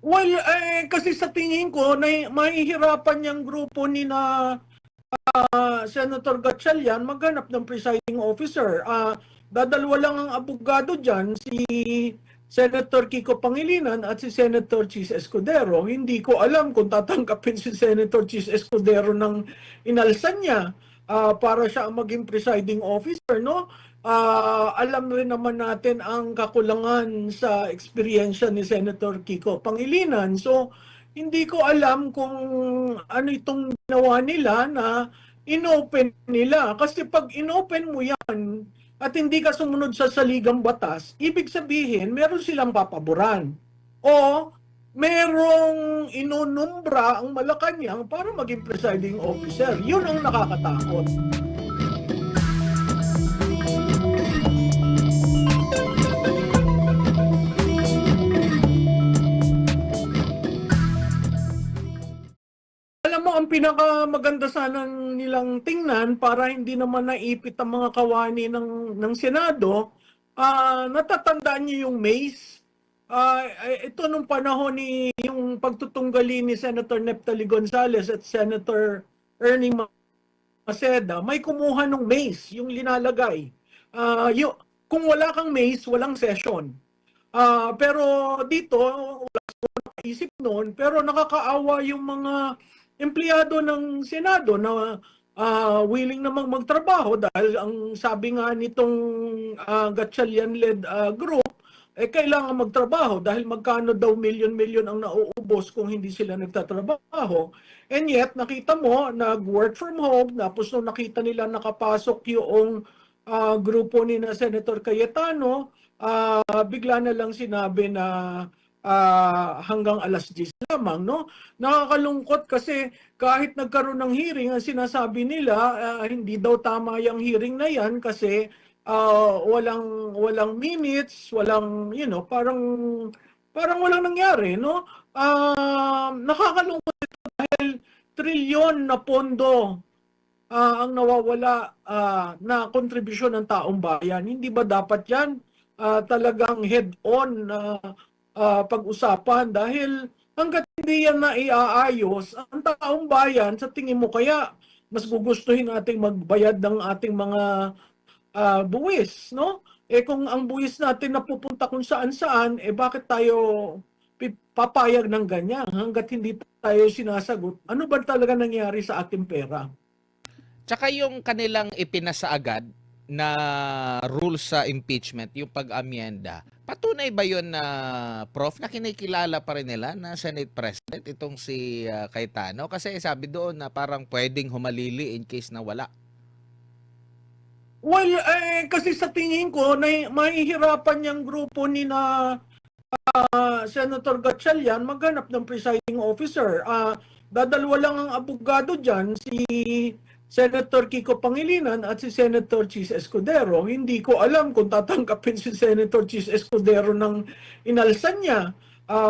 Well, kasi sa tingin ko, mahihirapan yung grupo ni na Senator Gatchalian maghanap ng presiding officer. Dadalwa lang ang abogado dyan, si Senator Kiko Pangilinan at si Senator Chis Escudero. Hindi ko alam kung tatanggapin si Senator Chis Escudero ng inalsan niya para siya ang maging presiding officer, no? Alam rin naman natin ang kakulangan sa eksperyensya ni Senator Kiko Pangilinan. So, hindi ko alam kung ano itong ginawa nila na inopen nila. Kasi pag inopen mo yan at hindi ka sumunod sa saligang batas, ibig sabihin meron silang papaboran. O merong inunumbra ang Malacanang para maging presiding officer. Yun ang nakakatakot. Alam mo, ang pinakamaganda sana nilang tingnan para hindi naman naipit ang mga kawani ng Senado, natatandaan niyo yung maze? Ito nung panahon ni yung pagtutunggali ni Senator Neftali Gonzales at Senator Ernie Maceda, may kumuha ng maze, yung linalagay. Kung wala kang maze, walang session. Pero dito, wala ko naisip noon, pero nakakaawa yung mga empleyado ng Senado na willing namang magtrabaho dahil ang sabi nga nitong Gatchalian-led group, kailangan magtrabaho dahil magkano daw milyon-milyon ang nauubos kung hindi sila nagtatrabaho. And yet, nakita mo, nag-work from home, tapos nung nakita nila nakapasok yung grupo ni na Senator Cayetano, bigla na lang sinabi na hanggang alas 10 lamang, no? Nakakalungkot kasi kahit nagkaroon ng hearing, ang sinasabi nila, hindi daw tama yung hearing na yan kasi walang minutes, walang, parang walang nangyari, no? Nakakalungkot ito dahil trilyon na pondo ang nawawala na kontribusyon ng taong bayan. Hindi ba dapat yan talagang head-on na pag-usapan dahil hanggat hindi yan na iaayos, ang taong bayan, sa tingin mo kaya mas gugustuhin nating magbayad ng ating mga buwis, no? Kung ang buwis natin napupunta kung saan-saan, bakit tayo papayag ng ganyan hanggat hindi tayo sinasagot? Ano ba talaga nangyari sa ating pera? Tsaka yung kanilang ipinasa agad na rules sa impeachment, yung pag-amyenda, patunay ba yun na, Prof, na kinikilala pa rin nila na Senate President itong si Cayetano? Kasi sabi doon na parang pwedeng humalili in case na wala. Well, kasi sa tingin ko, mahihirapan yung grupo ni na Senator Gatchalian maghanap ng presiding officer. Dadalwa lang ang abogado dyan, si Senator Kiko Pangilinan at si Senator Chis Escudero. Hindi ko alam kung tatanggapin si Senator Chis Escudero ng inalsan niya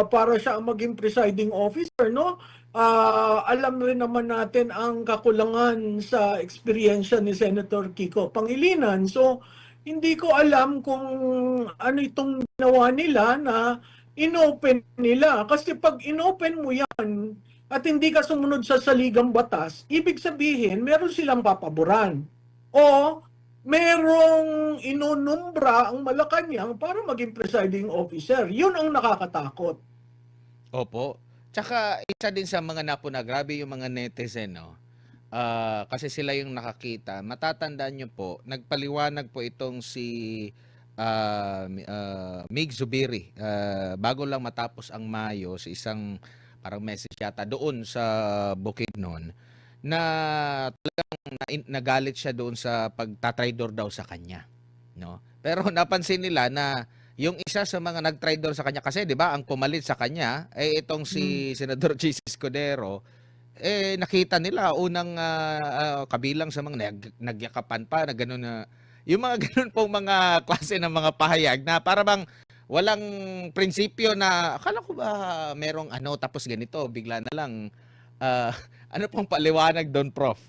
para siya ang maging presiding officer, no? Alam rin naman natin ang kakulangan sa eksperyensya ni Senator Kiko Pangilinan. So, hindi ko alam kung ano itong ginawa nila na inopen nila. Kasi pag inopen mo yan at hindi ka sumunod sa saligang batas, ibig sabihin meron silang papaboran. O merong inunumbra ang Malacanang para maging presiding officer. Yun ang nakakatakot. Opo. Tsaka isa din sa mga napuna, grabe yung mga netizen, no? Kasi sila yung nakakita. Matatandaan nyo po, nagpaliwanag po itong si Mig Zubiri. Bago lang matapos ang Mayo, sa isang parang message yata doon sa Bukidnon, na talagang nagalit siya doon sa pagtatraidor daw sa kanya. No? Pero napansin nila na yung isa sa mga nag-traidor sa kanya, kasi 'di ba ang pumalit sa kanya itong si Senador Jesus Escudero, nakita nila unang kabilang sa mga nagyakapan pa na gano'n, na yung mga gano'n pong mga klase ng mga pahayag na para bang walang prinsipyo, na akala ko ba merong ano tapos ganito bigla na lang ano pong paliwanag doon, Prof?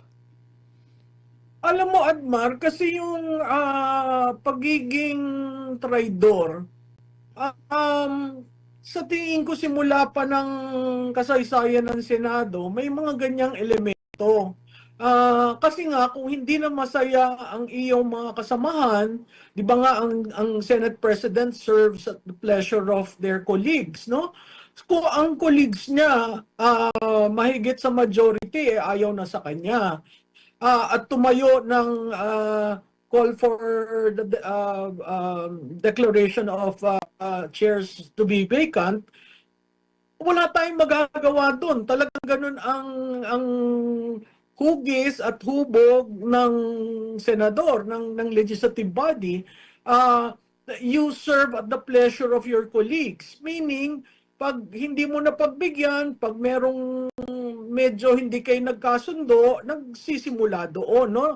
Alam mo, Admar, kasi yung pagiging traidor, um, sa tingin ko simula pa ng kasaysayan ng Senado, may mga ganyang elemento. Kasi nga kung hindi na masaya ang iyong mga kasamahan, 'di ba nga ang Senate President serves at the pleasure of their colleagues, no? Kung ang colleagues niya mahigit sa majority ayaw na sa kanya at tumayo ng call for the declaration of chairs to be vacant, wala tayong magagawa doon. Talagang ganun ang hugis at hubog ng senador, ng legislative body. You serve at the pleasure of your colleagues. Meaning, pag hindi mo na pagbigyan, pag merong medyo hindi kayo nagkasundo, nagsisimula doon, no?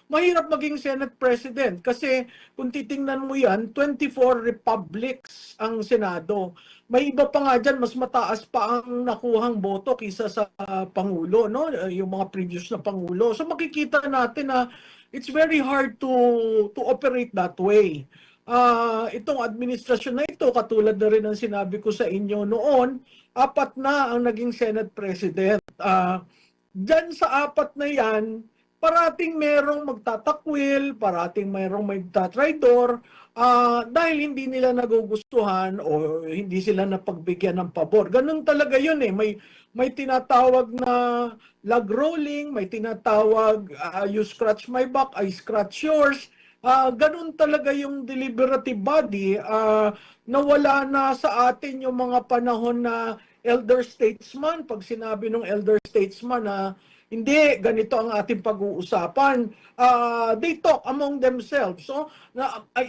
Mahirap maging Senate President kasi kung titingnan mo yan, 24 republics ang Senado. May iba pa nga dyan, mas mataas pa ang nakuhang boto kisa sa Pangulo, no? Yung mga previous na Pangulo. So makikita natin na it's very hard to operate that way. Itong administrasyon na ito, katulad na rin ang sinabi ko sa inyo noon, 4 na ang naging Senate President. Diyan sa 4 na yan, parating merong magtatakwil, parating merong magtatraidor, dahil hindi nila nagugustuhan o hindi sila napagbigyan ng pabor. Ganun talaga yun eh. May tinatawag na log rolling, may tinatawag you scratch my back, I scratch yours. Ganun talaga yung deliberative body na wala na sa atin yung mga panahon na elder statesman. Pag sinabi ng elder statesman na hindi, ganito ang ating pag-uusapan. They talk among themselves. So,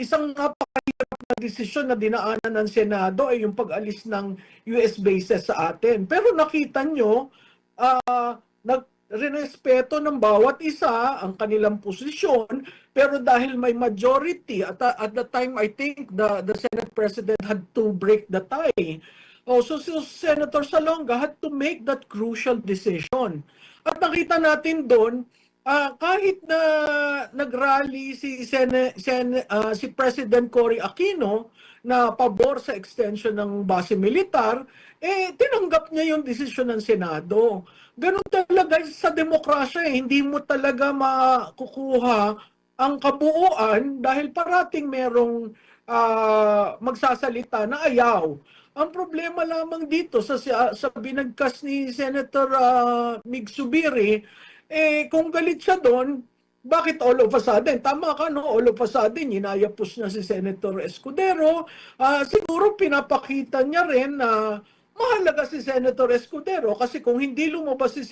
isang napakahirap na desisyon na dinaanan ng Senado ay yung pag-alis ng US bases sa atin. Pero nakita nyo, nagrespeto ng bawat isa ang kanilang posisyon, pero dahil may majority, at the time I think the Senate President had to break the tie. So Senator Salonga had to make that crucial decision. At nakita natin doon, kahit na nag-rally si President Cory Aquino na pabor sa extension ng base militar, tinanggap niya yung desisyon ng Senado. Ganun talaga sa demokrasya, hindi mo talaga makukuha ang kabuuan dahil parating merong magsasalita na ayaw. Ang problema lamang dito sa binagkas ni Senator Mig Zubiri, kung galit siya doon, bakit all of a sudden? Tama ka, no? All of a sudden, inayapos niya si Senator Escudero. Siguro pinapakita niya rin na mahalaga si Senator Escudero kasi kung hindi lumabas si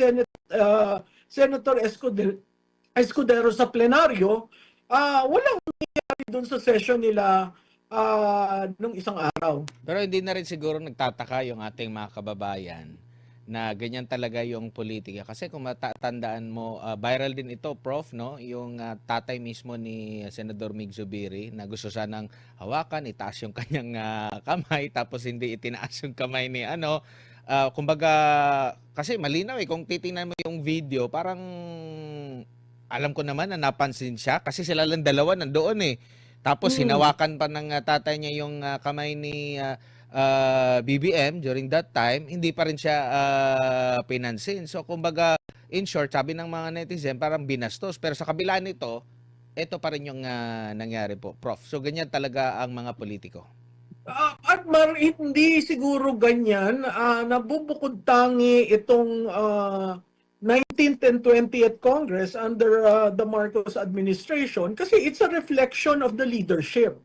Senator Escudero sa plenaryo, walang nangyayari doon sa session nila nung isang araw. Pero hindi na rin siguro nagtataka yung ating mga kababayan na ganyan talaga yung politika. Kasi kung matatandaan mo, viral din ito, Prof, no? Yung tatay mismo ni Senador Mig Zubiri na gusto sanang hawakan, itaas yung kanyang kamay, tapos hindi itinaas yung kamay ni ano. Kumbaga, kasi malinaw eh, kung titingnan mo yung video, parang alam ko naman na napansin siya kasi sila lang dalawa nandoon eh. Tapos hinawakan pa ng tatay niya yung kamay ni BBM during that time, hindi pa rin siya pinansin. So kumbaga, in short, sabi ng mga netizen, parang binastos. Pero sa kabila nito, ito pa rin yung nangyari po, Prof. So ganyan talaga ang mga politiko. At hindi siguro ganyan. Nabubukod tangi itong 19th and 20th Congress under the Marcos administration kasi it's a reflection of the leadership.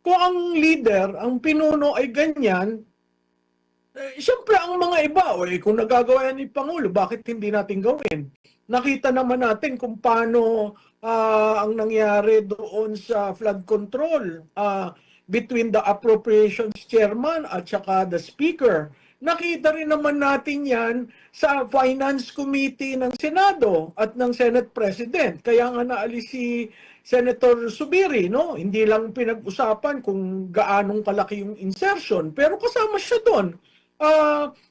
Kung ang leader, ang pinuno ay ganyan, siyempre ang mga iba, kung nagagawa yan ni Pangulo, bakit hindi natin gawin? Nakita naman natin kung paano ang nangyari doon sa flood control between the appropriations chairman at saka the speaker. Nakita rin naman natin yan sa Finance Committee ng Senado at ng Senate President. Kaya nga naalis si Senator Zubiri, no? Hindi lang pinag-usapan kung gaanong kalaki yung insertion, pero kasama siya doon.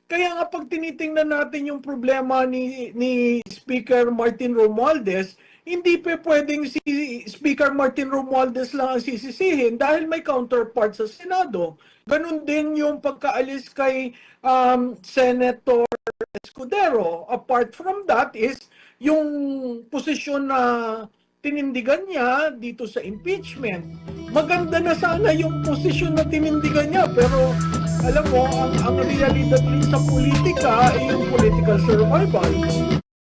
Kaya nga pag tinitingnan natin yung problema ni Speaker Martin Romualdez, hindi pa pwedeng si Speaker Martin Romualdez lang ang sisisihin dahil may counterpart sa Senado. Ganun din yung pagkaalis kay Senator Escudero. Apart from that is yung posisyon na tinindigan niya dito sa impeachment. Maganda na sana yung posisyon na tinindigan niya, pero alam mo, ang realidad rin sa politika ay yung political survival.